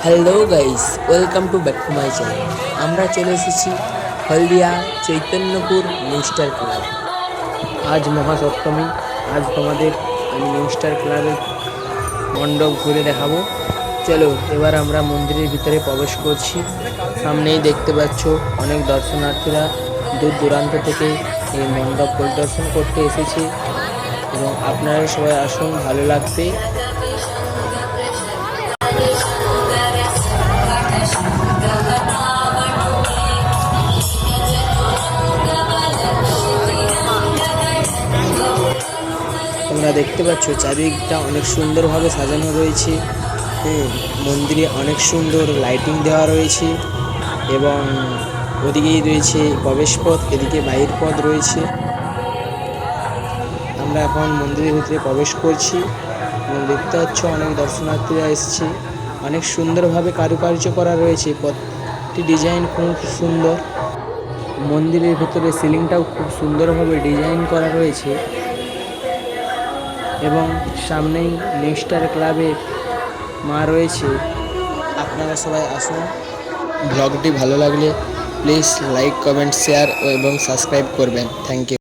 Hello guys, welcome to back to my channel. আমরা চলে এসেছি হলদিয়া চৈতন্যপুর নিউ স্টার ক্লাব। আজ মহাসপ্তমী। আজ তোমাদের আমি নিউ স্টার ক্লাবের মণ্ডপ ঘুরে দেখাবো। চলো এবার আমরা মন্দিরের ভিতরে প্রবেশ করছি। সামনেই দেখতে পাচ্ছ অনেক দর্শনার্থীরা দূর দূরান্ত থেকে এই মণ্ডপ পরিদর্শন করতে এসেছে এবং আপনারা সবাই আসুন, ভালো লাগবে। তোমরা দেখতে পাচ্ছ চারিদিকটা অনেক সুন্দরভাবে সাজানো রয়েছে। মন্দিরে অনেক সুন্দর লাইটিং দেওয়া রয়েছে এবং ওদিকেই রয়েছে প্রবেশ পথ, এদিকে বাইরের পথ রয়েছে। আমরা এখন মন্দিরের ভিতরে প্রবেশ করছি এবং দেখতে পাচ্ছ অনেক দর্শনার্থীরা এসেছে। অনেক সুন্দরভাবে কারুকার্য করা রয়েছে, প্রতিটি ডিজাইন খুব সুন্দর। মন্দিরের ভিতরে সিলিংটাও খুব সুন্দরভাবে ডিজাইন করা রয়েছে এবং সামনেই নিউ স্টার ক্লাবের মা রয়েছে। আপনারা সবাই আসুন। ব্লগটি ভালো লাগলে প্লিজ লাইক, কমেন্ট, শেয়ার এবং সাবস্ক্রাইব করবেন। Thank you.